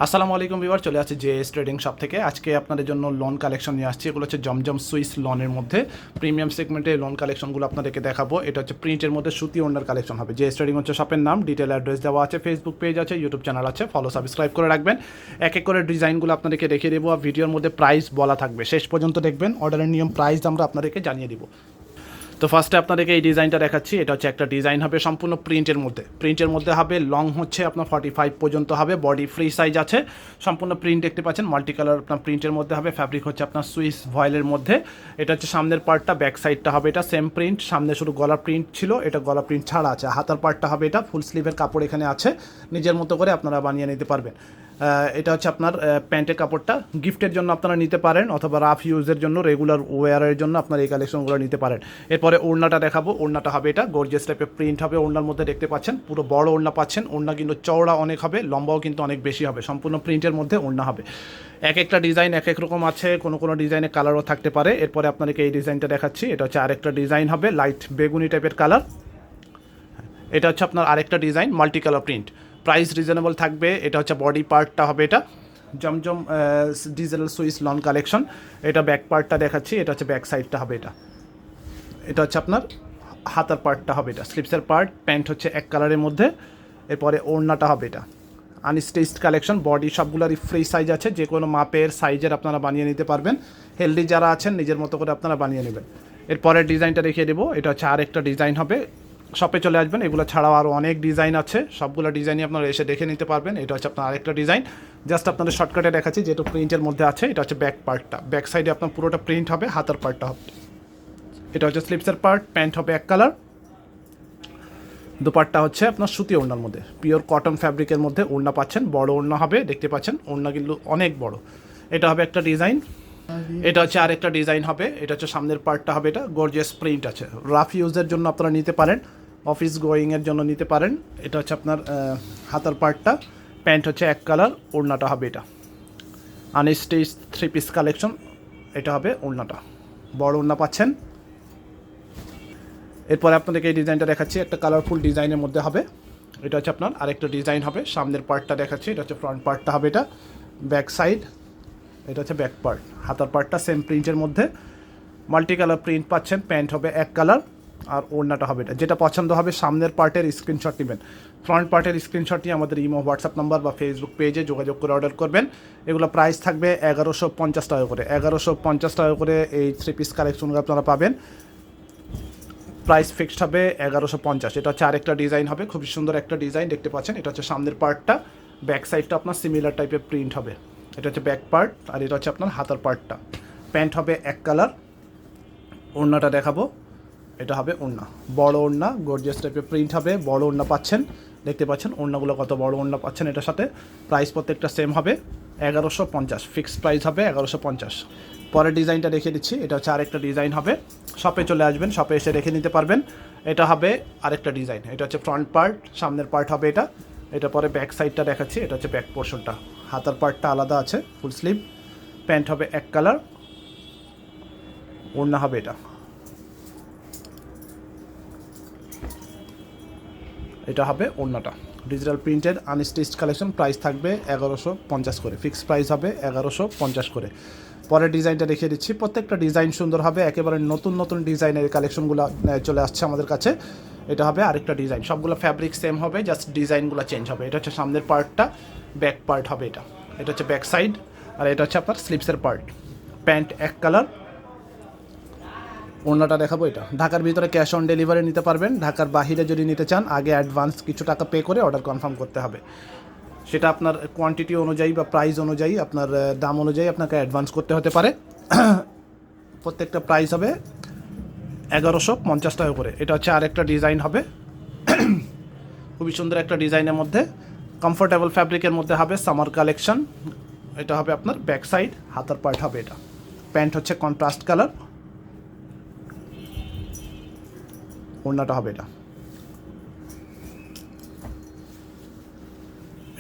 আসসালামু আলাইকুম ভিউয়ার, চলে আসছে জেএস ট্রেডিং শপ থেকে। আজকে আপনাদের জন্য লোন কালেকশন নিয়ে আসছি। এগুলো হচ্ছে জমজম সুইস লোনের মধ্যে প্রিমিয়াম সেগমেন্টের লোন কালেকশনগুলো আপনাদেরকে দেখাবো। এটা হচ্ছে প্রিন্টের মধ্যে সুতি ওনার কালেকশন হবে। জেএস ট্রেডিং হচ্ছে শপের নাম, ডিটেল অ্যাড্রেস দেওয়া আছে, ফেসবুক পেজ আছে, ইউটিউব চ্যানেল আছে, ফলো সাবস্ক্রাইব করে রাখবেন। এক এক করে ডিজাইনগুলো আপনাদেরকে দেখিয়ে দেবো। আর ভিডিওর মধ্যে প্রাইস বলা থাকবে, শেষ পর্যন্ত দেখবেন। অর্ডারের নিয়ম, প্রাইস আমরা আপনাদেরকে জানিয়ে দিব। তো ফার্স্টে আপনাদেরকে এই ডিজাইনটা দেখাচ্ছি। এটা হচ্ছে একটা ডিজাইন হবে সম্পূর্ণ প্রিন্টের মধ্যে হবে। লং হচ্ছে আপনার 45 পর্যন্ত হবে, বডি ফ্রি সাইজ আছে। সম্পূর্ণ প্রিন্ট দেখতে পাচ্ছেন, মাল্টি কালার আপনার প্রিন্টের মধ্যে হবে। ফ্যাব্রিক হচ্ছে আপনার সুইস ভয়েলের মধ্যে। এটা হচ্ছে সামনের পার্টটা, ব্যাক সাইডটা হবে এটা সেম প্রিন্ট। সামনে শুধু গলা প্রিন্ট ছিল, এটা গলা প্রিন্ট ছাড়া আছে। হাতার পার্টটা হবে এটা, ফুল স্লিভের কাপড় এখানে আছে, নিজের মতো করে আপনারা বানিয়ে নিতে পারবেন। এটা হচ্ছে আপনার প্যান্টের কাপড়টা। গিফটের জন্য আপনারা নিতে পারেন, অথবা রাফ ইউজের জন্য, রেগুলার ওয়ারের জন্য আপনারা এই কালেকশনগুলো নিতে পারেন। এরপরে ওড়নাটা দেখাবো। ওড়নাটা হবে এটা, গর্জিয়াস টাইপের প্রিন্ট হবে ওড়নার মধ্যে, দেখতে পাচ্ছেন। পুরো বড় ওড়না পাচ্ছেন। ওড়না কিন্তু চওড়া অনেক হবে, লম্বাও কিন্তু অনেক বেশি হবে। সম্পূর্ণ প্রিন্টের মধ্যে ওড়না হবে। এক একটা ডিজাইন এক এক রকম আছে, কোনো ডিজাইনে কালারও থাকতে পারে। এরপরে আপনাদেরকে এই ডিজাইনটা দেখাচ্ছি। এটা হচ্ছে আরেকটা ডিজাইন হবে, লাইট বেগুনি টাইপের কালার। এটা হচ্ছে আপনার আরেকটা design, multi colour print. Price reasonable থাকবে। এটা হচ্ছে বডি পার্টটা হবে এটা, জমজম ডিজিটাল সুইস লন কালেকশন। এটা ব্যাক পার্টটা দেখাচ্ছি। এটা হচ্ছে ব্যাক সাইডটা হবে এটা। এটা হচ্ছে আপনার হাতার পার্টটা হবে এটা, স্লিপসের পার্ট। প্যান্ট হচ্ছে এক কালারের মধ্যে। এরপরে ওড়নাটা হবে এটা, আনস্টিচড কালেকশন। বডি সবগুলোরই ফ্রি সাইজ আছে, যে কোনো মাপের সাইজের আপনারা বানিয়ে নিতে পারবেন। হেলদি যারা আছেন নিজের মতো করে আপনারা বানিয়ে নেবেন। এরপরের ডিজাইনটা দেখিয়ে দেবো। এটা হচ্ছে আরেকটা ডিজাইন হবে। শপে চলে আসবেন, এগুলো ছাড়াও আরও অনেক ডিজাইন আছে, সবগুলো ডিজাইনই আপনারা এসে দেখে নিতে পারবেন। এটা হচ্ছে আপনার আরেকটা ডিজাইন, জাস্ট আপনাদের শর্টকাটে দেখাচ্ছি, যেহেতু প্রিন্টের মধ্যে আছে। এটা হচ্ছে ব্যাক পার্টটা, ব্যাক সাইডে আপনার পুরোটা প্রিন্ট হবে, হাতার পার্টটা হবে। এটা হচ্ছে স্লিপসের পার্ট, প্যান্ট হবে এক কালার। দুপাট্টা হচ্ছে আপনার সুতি ওড়নার মধ্যে, পিওর কটন ফ্যাব্রিকের মধ্যে ওড়না পাচ্ছেন। বড় ওড়না হবে, দেখতে পাচ্ছেন ওড়না কিন্তু অনেক বড়। এটা হবে একটা ডিজাইন। এটা হচ্ছে আরেকটা ডিজাইন হবে। এটা হচ্ছে সামনের পার্টটা হবে এটা, গর্জিয়াস প্রিন্ট আছে। রাফ ইউজের জন্য আপনারা নিতে পারেন, অফিস গোয়িংয়ের জন্য নিতে পারেন। এটা হচ্ছে আপনার হাতার পার্টটা। প্যান্ট হচ্ছে এক কালার, ওড়নাটা হবে এটা আনস্টিচ থ্রি পিস কালেকশন। এটা হবে ওড়নাটা, বড় ওড়না পাচ্ছেন। এরপরে আপনাদেরকে এই ডিজাইনটা দেখাচ্ছি, একটা কালারফুল ডিজাইনের মধ্যে হবে। এটা হচ্ছে আপনার আরেকটা ডিজাইন হবে। সামনের পার্টটা দেখাচ্ছি, এটা হচ্ছে ফ্রন্ট পার্টটা হবে এটা, ব্যাক সাইড। এটা হচ্ছে ব্যাক পার্ট, হাতার পার্টটা সেম প্রিন্টের মধ্যে, মাল্টি কালার প্রিন্ট পাচ্ছেন। প্যান্ট হবে এক কালার, আর ওড়নাটা হবে এটা। যেটা পছন্দ হবে সামনের পার্টের স্ক্রিনশট নেবেন, ফ্রন্ট পার্টের স্ক্রিনশট নিয়ে আমাদের ইমো, হোয়াটসঅ্যাপ নাম্বার বা ফেসবুক পেজে যোগাযোগ করে অর্ডার করবেন। এগুলো প্রাইস থাকবে 1150 টাকা করে। 1150 টাকা করে এই থ্রি পিস কালেকশনগুলো আপনারা পাবেন। প্রাইস ফিক্সড হবে 1150। এটা হচ্ছে আরেকটা ডিজাইন হবে, খুবই সুন্দর একটা ডিজাইন, দেখতে পাচ্ছেন। এটা হচ্ছে সামনের পার্টটা, ব্যাক সাইডটা আপনার সিমিলার টাইপের প্রিন্ট হবে। এটা হচ্ছে ব্যাক পার্ট, আর এটা হচ্ছে আপনার হাতার পার্টটা। প্যান্ট হবে এক কালার। ওড়নাটা দেখাবো। এটা হবে ওড়না, বড় ওড়না, গর্জিয়াস টাইপের প্রিন্ট হবে, বড় ওড়না পাচ্ছেন। দেখতে পাচ্ছেন ওড়নাগুলো কত বড় ওড়না পাচ্ছেন এটার সাথে। প্রাইস প্রত্যেকটা সেম হবে 1150, ফিক্সড প্রাইস হবে 1150। পরের ডিজাইনটা দেখিয়ে দিচ্ছি। এটা হচ্ছে আরেকটা ডিজাইন হবে। শপে চলে আসবেন, শপে এসে দেখে নিতে পারবেন। এটা হবে আরেকটা ডিজাইন। এটা হচ্ছে ফ্রন্ট পার্ট, সামনের পার্ট হবে এটা। এটা পরে ব্যাক সাইডটা দেখাচ্ছি। এটা হচ্ছে ব্যাক পোর্শনটা, হাতার পার্টটা আলাদা আছে, ফুল স্লিভ। প্যান্ট হবে এক কালার, ওড়না হবে এটা। এটা হবে ওড়নাটা, digital printed unstitched collection. Price থাকবে 1150 করে, ফিক্সড প্রাইস হবে 1150 করে। পরের ডিজাইনটা দেখিয়ে দিচ্ছি। প্রত্যেকটা ডিজাইন সুন্দর হবে, একেবারে নতুন ডিজাইনের কালেকশনগুলো চলে আসছে আমাদের কাছে। এটা হবে আরেকটা ডিজাইন, সবগুলো ফ্যাব্রিক সেম হবে, জাস্ট ডিজাইনগুলো চেঞ্জ হবে। এটা হচ্ছে সামনের পার্টটা, ব্যাক পার্ট হবে এটা। এটা হচ্ছে ব্যাক সাইড, আর এটা হচ্ছে আপনার স্লিপসের পার্ট। প্যান্ট এক কালার, ওড়নাটা দেখাবো এটা। ঢাকার ভিতরে ক্যাশ অন ডেলিভারি নিতে পারবেন। ঢাকার বাহিরে যদি নিতে চান, আগে অ্যাডভান্স কিছু টাকা পে করে অর্ডার কনফার্ম করতে হবে। সেটা আপনার কোয়ান্টিটি অনুযায়ী বা প্রাইস অনুযায়ী, আপনার দাম অনুযায়ী আপনাকে অ্যাডভান্স করতে হতে পারে। প্রত্যেকটা প্রাইস হবে 1150 টাকা করে। এটা হচ্ছে আরেকটা ডিজাইন হবে, খুবই সুন্দর একটা ডিজাইনের মধ্যে, কমফোর্টেবল ফ্যাব্রিকের মধ্যে হবে, সামার কালেকশন। এটা হবে আপনার ব্যাক সাইড, হাতার পার্ট হবে এটা। প্যান্ট হচ্ছে কন্ট্রাস্ট কালার, ওড়নাটা হবে এটা।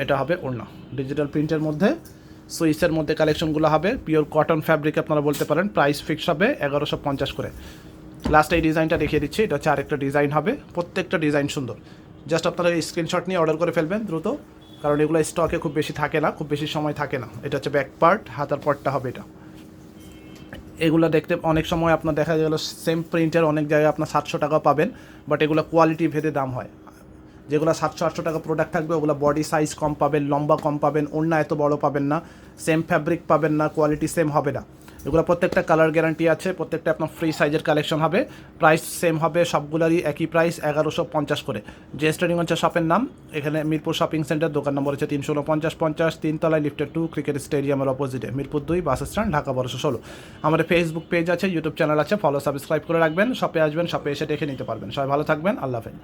এটা হবে ওড়না, ডিজিটাল প্রিন্টের মধ্যে, সুইসের মধ্যে কালেকশনগুলো হবে, পিওর কটন ফ্যাব্রিক আপনারা বলতে পারেন। প্রাইস ফিক্স হবে 1150 করে। লাস্ট এই ডিজাইনটা দেখিয়ে দিচ্ছি। এটা হচ্ছে আরেকটা ডিজাইন হবে। প্রত্যেকটা ডিজাইন সুন্দর, জাস্ট আপনারা স্ক্রিনশট নিয়ে অর্ডার করে ফেলবেন দ্রুত। কারণ এগুলো স্টকে খুব বেশি থাকে না, খুব বেশি সময় থাকে না। এটা হচ্ছে ব্যাক পার্ট, হাতার পার্টটা হবে এটা। এগুলো দেখতে অনেক সময় আপনার দেখা গেল সেম প্রিন্টের অনেক জায়গায় আপনার 700 টাকা পাবেন, বাট এগুলো কোয়ালিটি ভেদে দাম হয়। যেগুলো 700-800 টাকা প্রোডাক্ট থাকবে ওগুলো বডি সাইজ কম পাবেন, লম্বা কম পাবেন, ওড়না এত বড় পাবেন না, সেম ফ্যাব্রিক পাবেন না, কোয়ালিটি সেম হবে না। এগুলো প্রত্যেকটা কালার গ্যারান্টি আছে, প্রত্যেকটা আপনার ফ্রি সাইজের কালেকশন হবে, প্রাইস সেম হবে সবগুলোরই একই প্রাইস 1150 করে। জেএস ট্রেডিং হচ্ছে শপের নাম। এখানে মিরপুর শপিং সেন্টার, দোকান নম্বর হচ্ছে 349-50, 3 তলায়, লিফটের 2, ক্রিকেট স্টেডিয়ামের অপোজিটে, মিরপুর 2 বাস স্ট্যান্ড, ঢাকা 1216। আমাদের ফেসবুক পেজ আছে, ইউটিউব চ্যানেল আছে, ফলো সাবস্ক্রাইব করে রাখবেন। শপে আসবেন, শপে এসে দেখে নিতে পারবেন। সবাই ভালো থাকবেন, আল্লাহ হাফেজ।